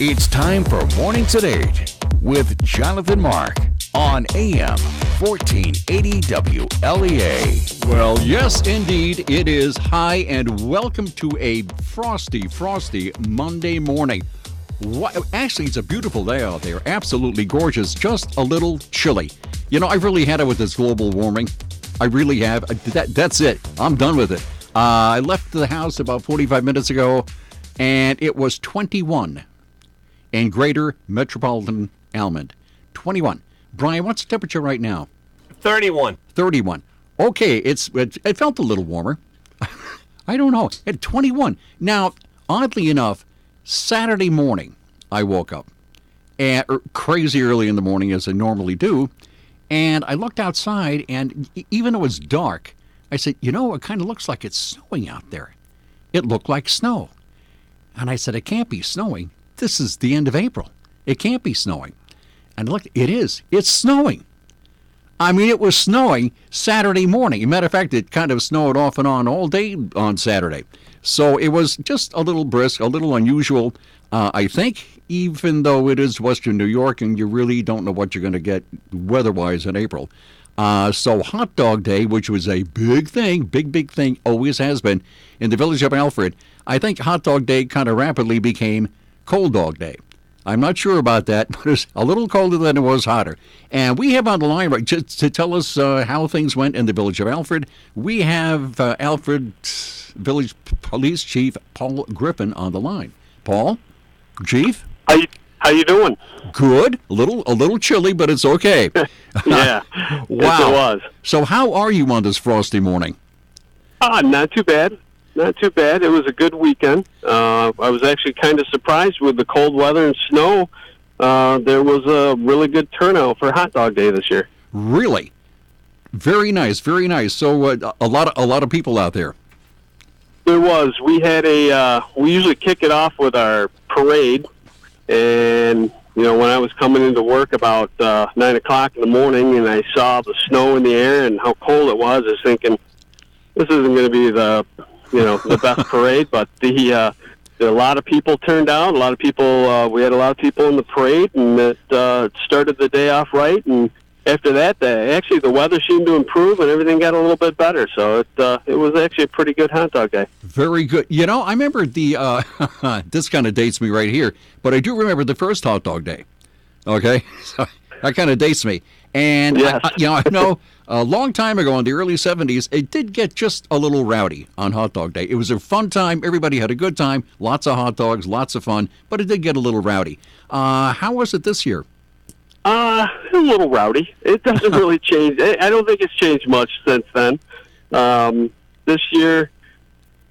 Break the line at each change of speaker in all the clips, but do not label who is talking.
It's time for Mornings at 8 with Jonathan Mark on AM 1480 WLEA. Well, yes, indeed, it is. Hi, and welcome to a frosty Monday morning. Actually, it's a beautiful day out there. Absolutely gorgeous. Just a little chilly. You know, I've really had it with this global warming. I really have. That's it. I'm done with it. I left the house about 45 minutes ago, and it was 21 in greater metropolitan Almond. 21. Brian, what's the temperature right now?
31.
31. Okay, it felt a little warmer. I don't know. At 21. Now, oddly enough, Saturday morning, I woke up crazy early in the morning as I normally do, and I looked outside, and even though it's dark, I said, you know, it kind of looks like it's snowing out there. It looked like snow. And I said, it can't be snowing. This is the end of April. It can't be snowing. And look, it is. It's snowing. I mean, it was snowing Saturday morning. As a matter of fact, it kind of snowed off and on all day on Saturday. So it was just a little brisk, a little unusual, I think, even though it is Western New York and you really don't know what you're going to get weather-wise in April. So Hot Dog Day, which was a big thing, big thing, always has been, in the village of Alfred, I think Hot Dog Day kind of rapidly became Cold Dog Day. I'm not sure about that, but it's a little colder than it was hotter. And we have on the line, right, just to tell us how things went in the village of Alfred, we have Alfred Village Police Chief Paul Griffin on the line. Paul, Chief?
How you doing?
Good. A little chilly, but it's okay.
Yeah.
Wow.
Yes, it was.
So how are you on this frosty morning?
Not too bad. Not too bad. It was a good weekend. I was actually kind of surprised with the cold weather and snow. There was a really good turnout for Hot Dog Day this year.
Really? Very nice, very nice. So a lot of people out there.
There was. We had we usually kick it off with our parade. And, you know, when I was coming into work about 9 o'clock in the morning and I saw the snow in the air and how cold it was, I was thinking, this isn't going to be the best parade, but a lot of people turned out. A lot of people, we had a lot of people in the parade, and it started the day off right. And after that, actually the weather seemed to improve, and everything got a little bit better. So it was actually a pretty good hot dog day.
Very good. You know, I remember this kind of dates me right here, but I do remember the first hot dog day. Okay, so that kind of dates me. And
yes.
I know a long time ago in the early 70s, it did get just a little rowdy on Hot Dog Day. It was a fun time. Everybody had a good time. Lots of hot dogs, lots of fun, but it did get a little rowdy. How was it this year?
A little rowdy. It doesn't really change. I don't think it's changed much since then. This year,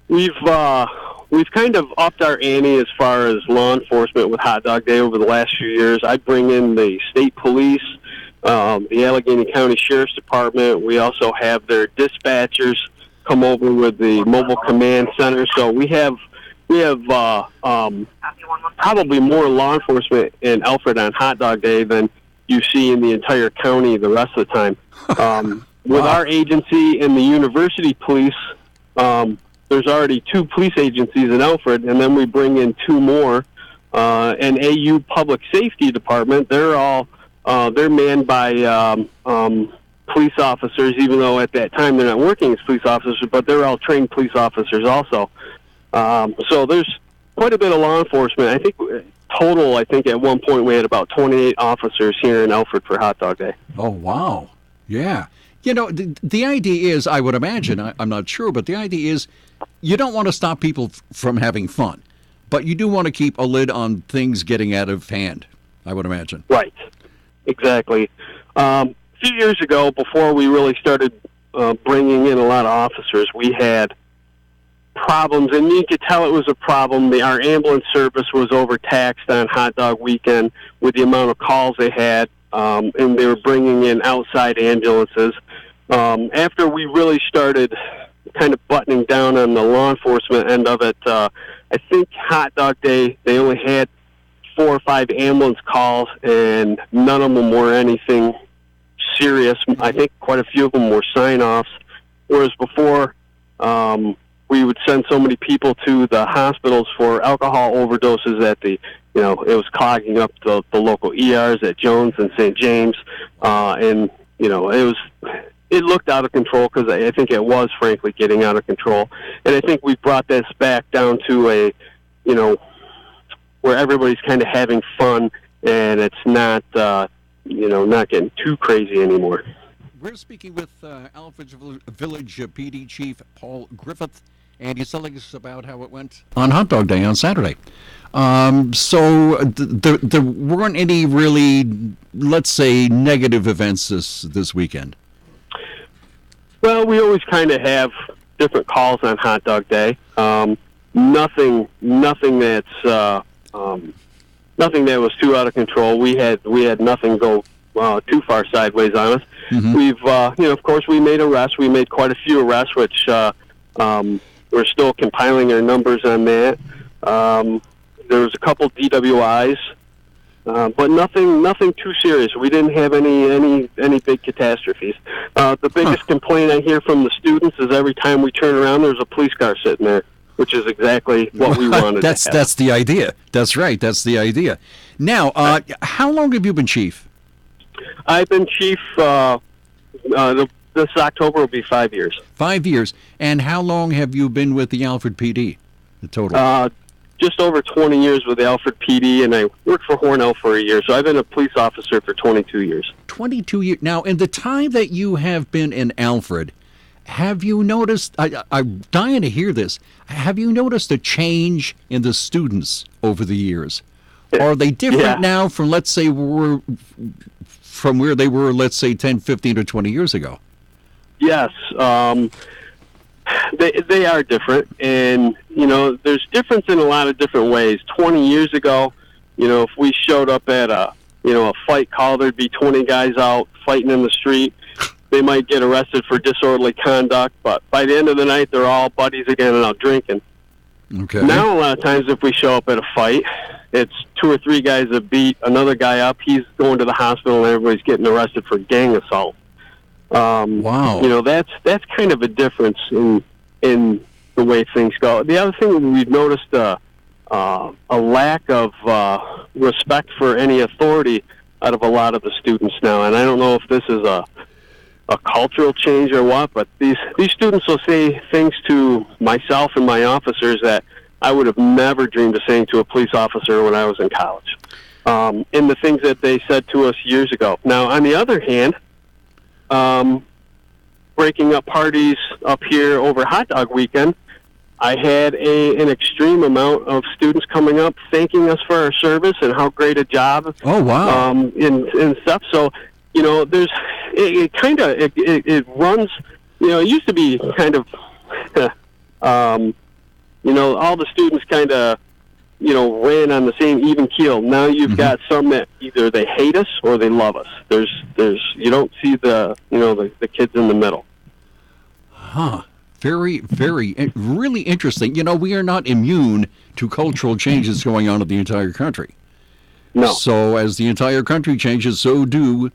we've kind of upped our ante as far as law enforcement with Hot Dog Day over the last few years. I bring in the state police, the Allegheny County Sheriff's Department. We also have their dispatchers come over with the mobile command center. So we have probably more law enforcement in Alfred on Hot Dog Day than you see in the entire county the rest of the time. With our agency and the university police, there's already 2 police agencies in Alfred, and then we bring in 2 more. And AU Public Safety Department, they're manned by police officers, even though at that time they're not working as police officers, but they're all trained police officers also. So there's quite a bit of law enforcement. I think at one point we had about 28 officers here in Alfred for Hot Dog Day.
Oh, wow. Yeah. You know, the idea is, I would imagine, I'm not sure, but the idea is you don't want to stop people from having fun, but you do want to keep a lid on things getting out of hand, I would imagine.
Right. Exactly. A few years ago, before we really started bringing in a lot of officers, we had problems, and you could tell it was a problem. Our ambulance service was overtaxed on Hot Dog Weekend with the amount of calls they had, and they were bringing in outside ambulances. After we really started kind of buttoning down on the law enforcement end of it, I think Hot Dog Day, they only had 4 or 5 ambulance calls, and none of them were anything serious. I think quite a few of them were sign-offs, whereas before we would send so many people to the hospitals for alcohol overdoses that it was clogging up the local ERs at Jones and St. James, and it looked out of control because I think it was frankly getting out of control, and I think we brought this back down to where everybody's kind of having fun and it's not not getting too crazy anymore.
We're speaking with Alfred Village PD Chief Paul Griffith, and he's telling us about how it went on Hot Dog Day on Saturday. So there weren't any really, let's say, negative events this weekend.
Well, we always kind of have different calls on Hot Dog Day. Nothing that's nothing that was too out of control. We had nothing go too far sideways on us.
Mm-hmm.
We've of course we made arrests. We made quite a few arrests, which we're still compiling our numbers on that. There was a couple DWIs, but nothing too serious. We didn't have any big catastrophes. The biggest complaint I hear from the students is every time we turn around, there's a police car sitting there, which is exactly what we wanted.
That's the idea. That's right. That's the idea. Now, how long have you been chief?
I've been chief. This October will be 5 years.
5 years. And how long have you been with the Alfred PD? The total.
Just over 20 years with the Alfred PD, and I worked for Hornell for a year. So I've been a police officer for 22 years.
22 years. Now, in the time that you have been in Alfred, have you noticed, I'm dying to hear this, have you noticed a change in the students over the years? Are they different now from, let's say, from where they were, let's say, 10, 15, or 20 years ago?
Yes. They are different, and, there's difference in a lot of different ways. 20 years ago, if we showed up at a fight call, there'd be 20 guys out fighting in the street. They might get arrested for disorderly conduct, but by the end of the night, they're all buddies again and out drinking.
Okay.
Now, a lot of times, if we show up at a fight, it's 2 or 3 guys that beat another guy up. He's going to the hospital, and everybody's getting arrested for gang assault.
Wow.
That's kind of a difference in the way things go. The other thing we've noticed a lack of respect for any authority out of a lot of the students now, and I don't know if this is a cultural change or what, but these students will say things to myself and my officers that I would have never dreamed of saying to a police officer when I was in college. And the things that they said to us years ago. Now, on the other hand, breaking up parties up here over Hot Dog Weekend, I had an extreme amount of students coming up thanking us for our service and how great a job.
Oh, wow.
And stuff. So, there's it runs. It used to be kind of, all the students kind of, ran on the same even keel. Now you've got some that either they hate us or they love us. There's you don't see the kids in the middle.
Huh. Very, very, really interesting. We are not immune to cultural changes going on in the entire country.
No.
So as the entire country changes, so do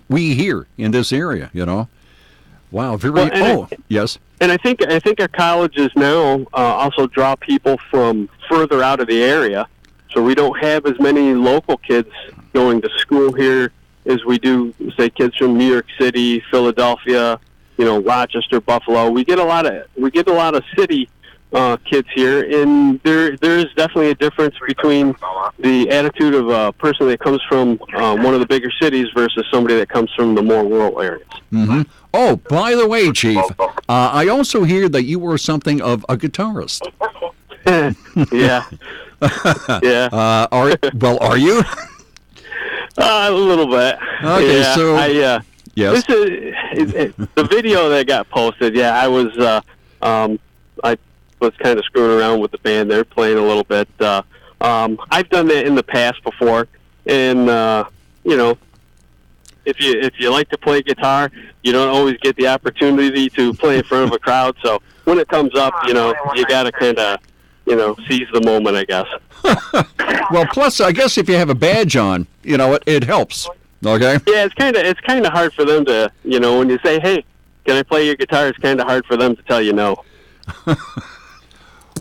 we here in this area, Wow, very, yes.
And I think our colleges now also draw people from further out of the area, so we don't have as many local kids going to school here as we do, say, kids from New York City, Philadelphia, Rochester, Buffalo. We get a lot of city kids here, and there is definitely a difference between the attitude of a person that comes from one of the bigger cities versus somebody that comes from the more rural areas.
Mm-hmm. Oh, by the way, Chief, I also hear that you were something of a guitarist.
Yeah. Yeah.
Are you?
A little bit.
Okay,
yeah,
so
yes. This is the video that got posted. Yeah, I was kind of screwing around with the band. They're playing a little bit. I've done that in the past before, and if you like to play guitar, you don't always get the opportunity to play in front of a crowd. So when it comes up, you got to kind of seize the moment, I guess.
Well, plus, I guess if you have a badge on, it helps. Okay.
Yeah, it's kind of hard for them to, when you say, "Hey, can I play your guitar?" It's kind of hard for them to tell you no.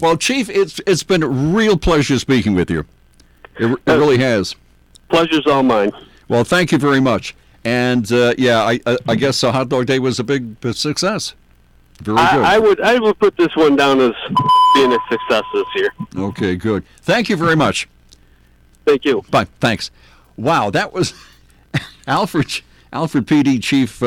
Well, Chief, it's been a real pleasure speaking with you. It really has.
Pleasure's all mine.
Well, thank you very much. And I guess Hot Dog Day was a big success. Very good.
I would put this one down as being a success this year.
Okay, good. Thank you very much.
Thank you.
Bye. Thanks. Wow, that was Alfred PD Chief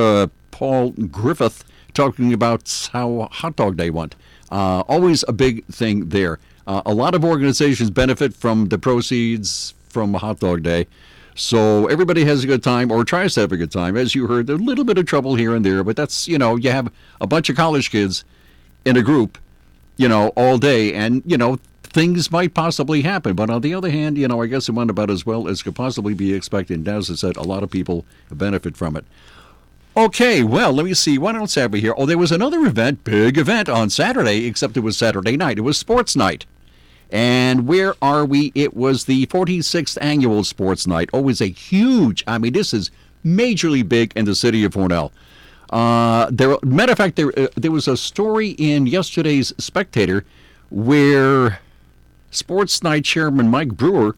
Paul Griffith talking about how Hot Dog Day went. Always a big thing there. A lot of organizations benefit from the proceeds from Hot Dog Day. So everybody has a good time, or tries to have a good time. As you heard, there's a little bit of trouble here and there, but that's, you have a bunch of college kids in a group, all day, and, things might possibly happen. But on the other hand, I guess it went about as well as could possibly be expected. And as I said, a lot of people benefit from it. Okay, well, let me see. What else have we here? Oh, there was another event, big event on Saturday, except it was Saturday night. It was sports night. And where are we? It was the 46th annual sports night. Always a huge, this is majorly big in the city of Hornell. Matter of fact, there was a story in yesterday's Spectator where sports night chairman Mike Brewer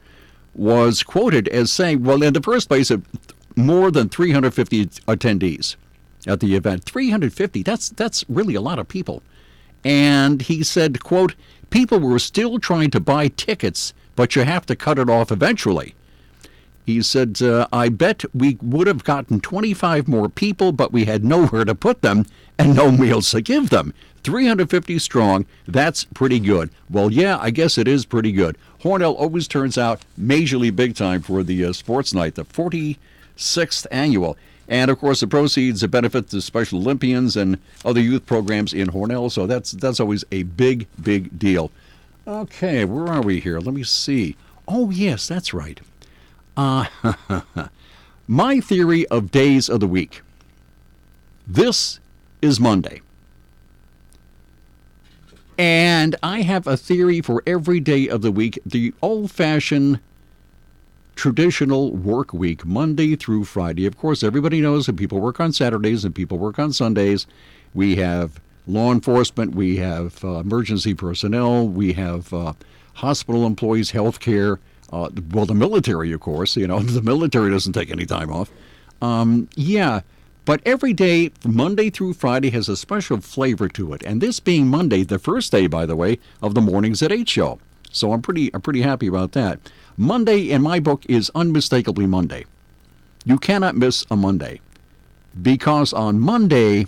was quoted as saying, well, in the first place, more than 350 attendees at the event. 350, that's really a lot of people. And he said, quote, people were still trying to buy tickets, but you have to cut it off eventually. He said, I bet we would have gotten 25 more people, but we had nowhere to put them and no meals to give them. 350 strong, that's pretty good. Well, yeah, I guess it is pretty good. Hornell always turns out majorly big time for the sports night, the 46th annual. And, of course, the proceeds benefit the Special Olympians and other youth programs in Hornell, so that's always a big, big deal. Okay, where are we here? Let me see. Oh, yes, that's right. My theory of days of the week. This is Monday. And I have a theory for every day of the week, the old-fashioned traditional work week, Monday through Friday. Of course, everybody knows that people work on Saturdays and people work on Sundays. We have law enforcement, we have emergency personnel, we have hospital employees, health care, the military, of course. The military doesn't take any time off. But every day, Monday through Friday, has a special flavor to it. And this being Monday, the first day, by the way, of the Mornings at 8 show. So I'm pretty happy about that. Monday, in my book, is unmistakably Monday. You cannot miss a Monday. Because on Monday,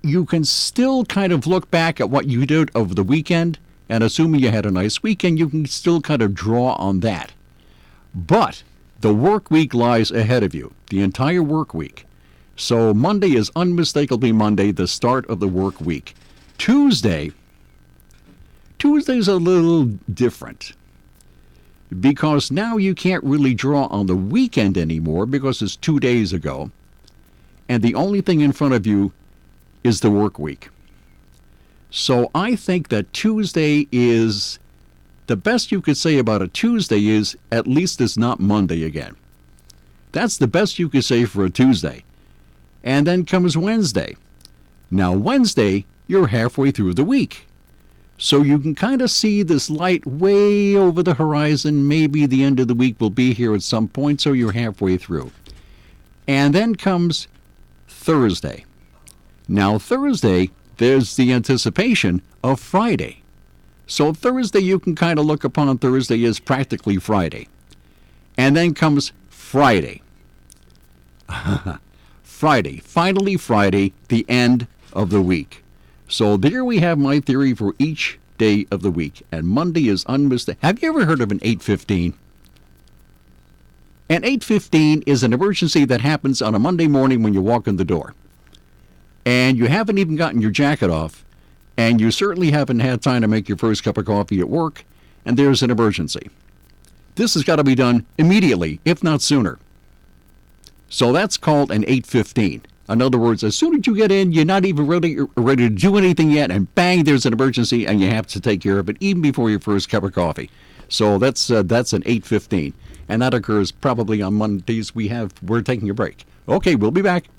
you can still kind of look back at what you did over the weekend, and assuming you had a nice weekend, you can still kind of draw on that. But the work week lies ahead of you, the entire work week. So Monday is unmistakably Monday, the start of the work week. Tuesday's a little different, because now you can't really draw on the weekend anymore because it's 2 days ago, and the only thing in front of you is the work week. So I think that Tuesday is, the best you could say about a Tuesday is at least it's not Monday again. That's the best you could say for a Tuesday. And then comes Wednesday. Now Wednesday, you're halfway through the week. So you can kind of see this light way over the horizon. Maybe the end of the week will be here at some point, so you're halfway through. And then comes Thursday. Now Thursday, there's the anticipation of Friday. So Thursday, you can kind of look upon Thursday as practically Friday. And then comes Friday. Finally Friday, the end of the week. So there we have my theory for each day of the week. And Monday is unmistakable. Have you ever heard of an 8:15? An 8:15 is an emergency that happens on a Monday morning when you walk in the door. And you haven't even gotten your jacket off. And you certainly haven't had time to make your first cup of coffee at work. And there's an emergency. This has got to be done immediately, if not sooner. So that's called an 8:15. In other words, as soon as you get in, you're not even ready to do anything yet, and bang, there's an emergency, and you have to take care of it even before your first cup of coffee. So that's an 8:15, and that occurs probably on Mondays. We're taking a break. Okay, we'll be back.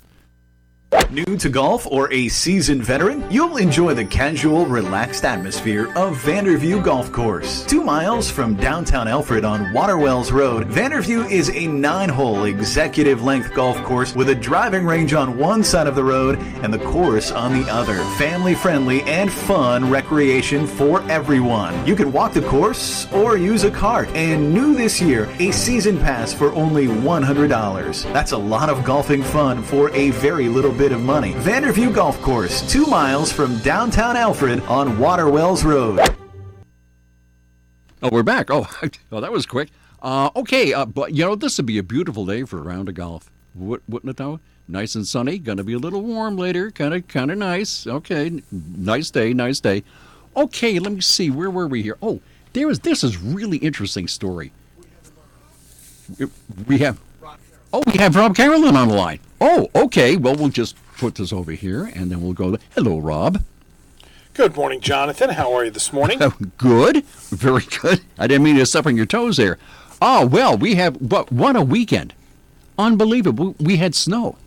New to golf or a seasoned veteran? You'll enjoy the casual, relaxed atmosphere of Vanderview Golf Course. 2 miles from downtown Alfred on Waterwells Road, Vanderview is a 9-hole executive-length golf course with a driving range on one side of the road and the course on the other. Family-friendly and fun recreation for everyone. You can walk the course or use a cart. And new this year, a season pass for only $100. That's a lot of golfing fun for a very little bit of money. Vanderview Golf Course, 2 miles from downtown Alfred on Waterwells Road.
Oh, we're back. Oh, that was quick. Okay, but this would be a beautiful day for a round of golf, wouldn't it though? Nice and sunny. Going to be a little warm later. Kind of nice. Okay, nice day. Okay, let me see. Where were we here? Oh, this is really interesting story. We have Rob Carolyn on the line. Oh, okay. Well, we'll just put this over here, and then we'll go. Hello, Rob.
Good morning, Jonathan. How are you this morning?
Good. Very good. I didn't mean to step on your toes there. Oh, well, we have, what a weekend. Unbelievable. We had snow.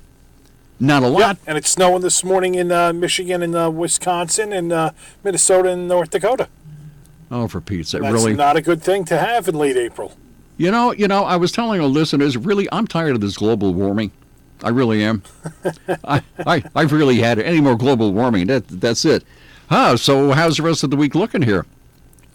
Not a lot.
Yeah, and it's snowing this morning in Michigan and Wisconsin and Minnesota and North Dakota.
Oh, for Pete's sake,
That's
really?
not a good thing to have in late April.
You know, I was telling our listeners, really, I'm tired of this global warming. I really am. I've really had it. Any more global warming, that's it. So how's the rest of the week looking here?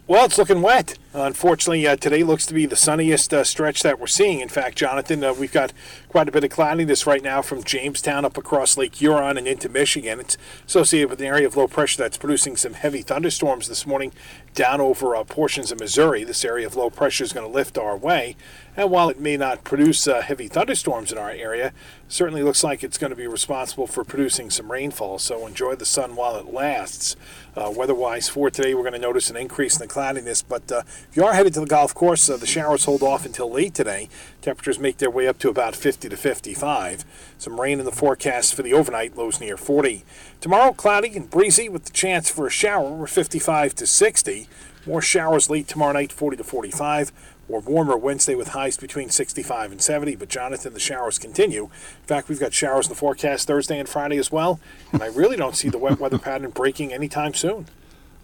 Well, it's looking wet. Unfortunately, today looks to be the sunniest stretch that we're seeing. In fact, Jonathan, we've got quite a bit of cloudiness right now from Jamestown up across Lake Huron and into Michigan. It's associated with an area of low pressure that's producing some heavy thunderstorms this morning down over portions of Missouri. This area of low pressure is going to lift our way. And while it may not produce heavy thunderstorms in our area, certainly looks like it's going to be responsible for producing some rainfall. So enjoy the sun while it lasts. Weather-wise, for today, we're going to notice an increase in the cloudiness. But if you are headed to the golf course, the showers hold off until late today. Temperatures make their way up to about 50 to 55. Some rain in the forecast for the overnight, lows near 40. Tomorrow, cloudy and breezy with the chance for a shower. We're 55 to 60. More showers late tomorrow night, 40 to 45. Or warmer Wednesday with highs between 65 and 70. But, Jonathan, the showers continue. In fact, we've got showers in the forecast Thursday and Friday as well. And I really don't see the wet weather pattern breaking anytime soon.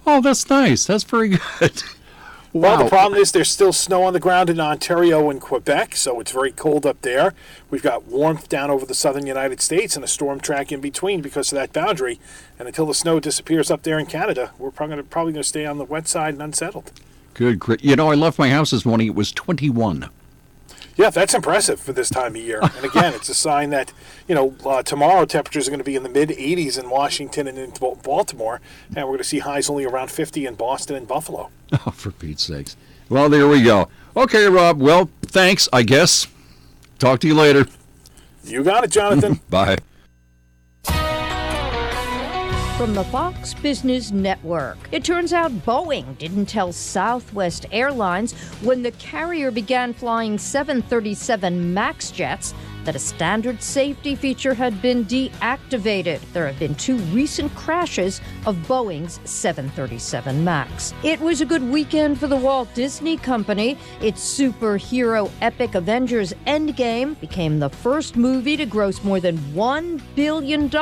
Oh, that's nice. That's very good. Wow.
Well, the problem is there's still snow on the ground in Ontario and Quebec, so it's very cold up there. We've got warmth down over the southern United States and a storm track in between because of that boundary. And until the snow disappears up there in Canada, we're probably going to stay on the wet side and unsettled.
Good. I left my house this morning. It was 21.
Yeah, that's impressive for this time of year. And again, it's a sign that, tomorrow temperatures are going to be in the mid-80s in Washington and in Baltimore, and we're going to see highs only around 50 in Boston and Buffalo.
Oh, for Pete's sakes. Well, there we go. Okay, Rob. Well, thanks, I guess. Talk to you later.
You got it, Jonathan.
Bye.
From the Fox Business Network. It turns out Boeing didn't tell Southwest Airlines when the carrier began flying 737 MAX jets that a standard safety feature had been deactivated. There have been 2 recent crashes of Boeing's 737 MAX. It was a good weekend for the Walt Disney Company. Its superhero epic Avengers Endgame became the first movie to gross more than $1 billion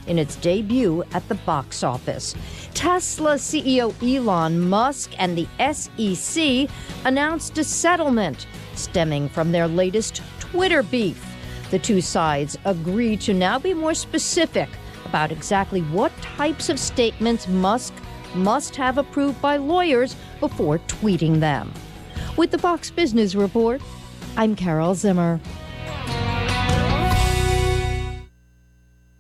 in its debut at the box office. Tesla CEO Elon Musk and the SEC announced a settlement stemming from their latest Twitter beef. The two sides agree to now be more specific about exactly what types of statements Musk must have approved by lawyers before tweeting them. With the Fox Business Report, I'm Carol Zimmer.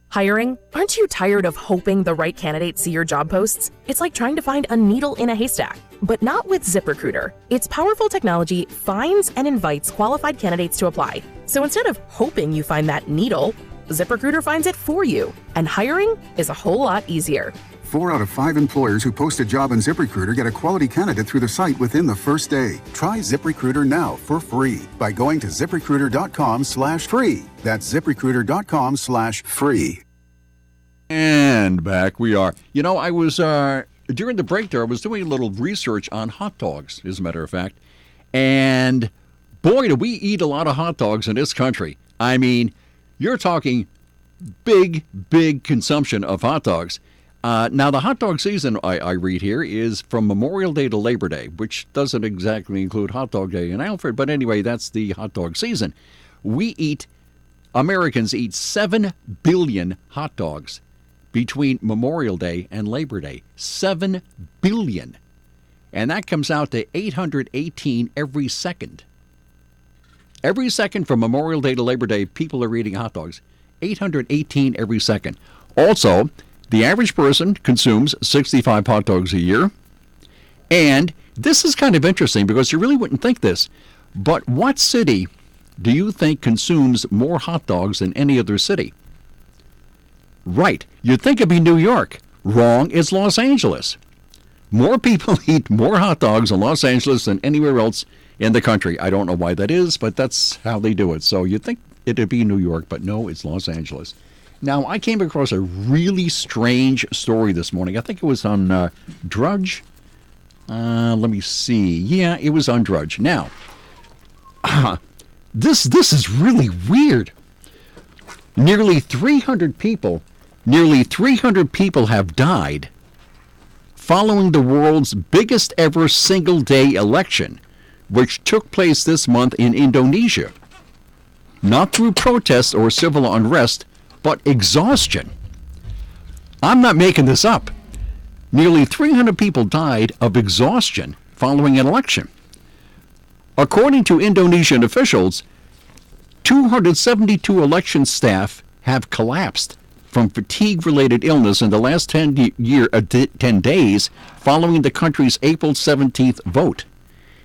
Hiring? Aren't you tired of hoping the right candidates see your job posts? It's like trying to find a needle in a haystack, but not with ZipRecruiter. Its powerful technology finds and invites qualified candidates to apply. So instead of hoping you find that needle, ZipRecruiter finds it for you. And hiring is a whole lot easier.
4 out of 5 employers who post a job on ZipRecruiter get a quality candidate through the site within the first day. Try ZipRecruiter now for free by going to ZipRecruiter.com/free. That's ZipRecruiter.com/free.
And back we are. I was, during the break there, I was doing a little research on hot dogs, as a matter of fact. And boy, do we eat a lot of hot dogs in this country. I mean, you're talking big, big consumption of hot dogs. Now, the hot dog season, I read here, is from Memorial Day to Labor Day, which doesn't exactly include Hot Dog Day in Alfred, but anyway, that's the hot dog season. Americans eat 7 billion hot dogs between Memorial Day and Labor Day. 7 billion. And that comes out to 818 every second. Every second from Memorial Day to Labor Day, people are eating hot dogs. 818 every second. Also, the average person consumes 65 hot dogs a year. And this is kind of interesting because you really wouldn't think this. But what city do you think consumes more hot dogs than any other city? Right. You'd think it'd be New York. Wrong. It's Los Angeles. More people eat more hot dogs in Los Angeles than anywhere else in the country. I don't know why that is, but that's how they do it. So you'd think it'd be New York, but no, it's Los Angeles. Now, I came across a really strange story this morning. I think it was on Drudge. Let me see. Yeah, it was on Drudge. Now, this is really weird. Nearly 300 people have died following the world's biggest ever single-day election, which took place this month in Indonesia. Not through protests or civil unrest, but exhaustion. I'm not making this up. Nearly 300 people died of exhaustion following an election. According to Indonesian officials, 272 election staff have collapsed from fatigue-related illness in the last 10 days following the country's April 17th vote.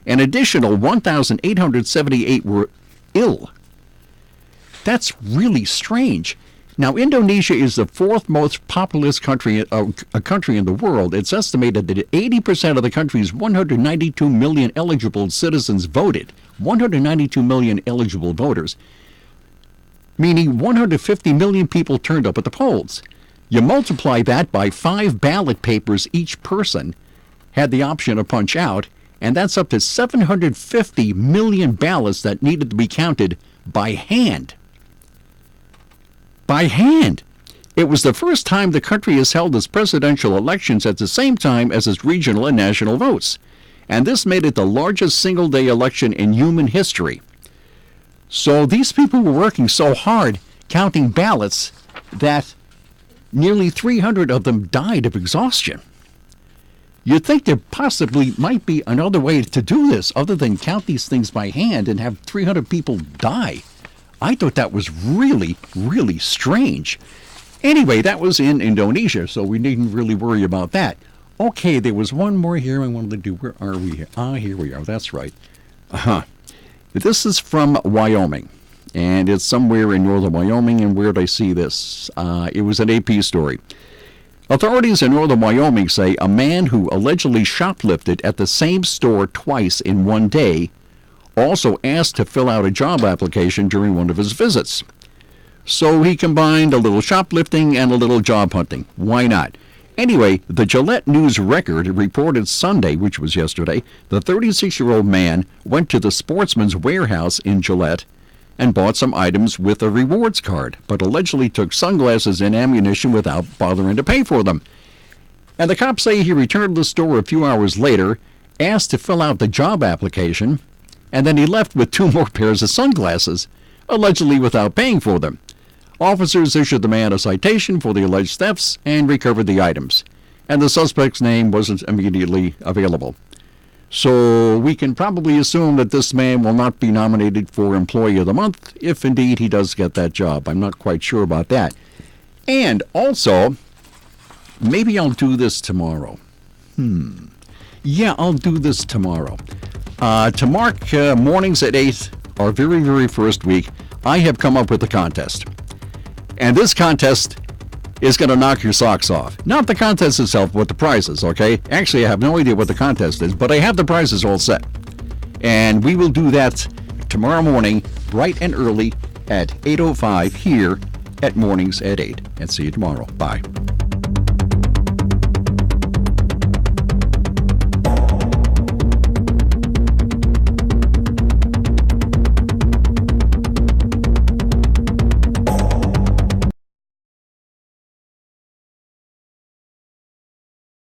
An additional 1,878 were ill. That's really strange. Now, Indonesia is the fourth most populous country in the world. It's estimated that 80% of the country's 192 million eligible citizens voted. 192 million eligible voters, meaning 150 million people turned up at the polls. You multiply that by 5 ballot papers each person had the option to punch out, and that's up to 750 million ballots that needed to be counted by hand. By hand. It was the first time the country has held its presidential elections at the same time as its regional and national votes. And this made it the largest single-day election in human history. So these people were working so hard counting ballots that nearly 300 of them died of exhaustion. You'd think there possibly might be another way to do this other than count these things by hand and have 300 people die. I thought that was really, really strange. Anyway, that was in Indonesia, so we needn't really worry about that. Okay, there was one more here I wanted to do. Where are we here? Here we are. That's right. This is from Wyoming, and it's somewhere in northern Wyoming. And where did I see this? It was an AP story. Authorities in northern Wyoming say a man who allegedly shoplifted at the same store twice in one day also asked to fill out a job application during one of his visits. So he combined a little shoplifting and a little job hunting. Why not? Anyway, the Gillette News Record reported Sunday, which was yesterday, the 36-year-old man went to the Sportsman's Warehouse in Gillette and bought some items with a rewards card, but allegedly took sunglasses and ammunition without bothering to pay for them. And the cops say he returned to the store a few hours later, asked to fill out the job application, and then he left with 2 more pairs of sunglasses, allegedly without paying for them. Officers issued the man a citation for the alleged thefts and recovered the items, and the suspect's name wasn't immediately available. So we can probably assume that this man will not be nominated for Employee of the Month, if indeed he does get that job. I'm not quite sure about that. And also, maybe I'll do this tomorrow. Yeah, I'll do this tomorrow. To mark mornings at 8, our very, very first week, I have come up with a contest. And this contest is going to knock your socks off. Not the contest itself, but the prizes, okay? Actually, I have no idea what the contest is, but I have the prizes all set. And we will do that tomorrow morning, bright and early, at 8:05 here at Mornings at 8. And see you tomorrow. Bye.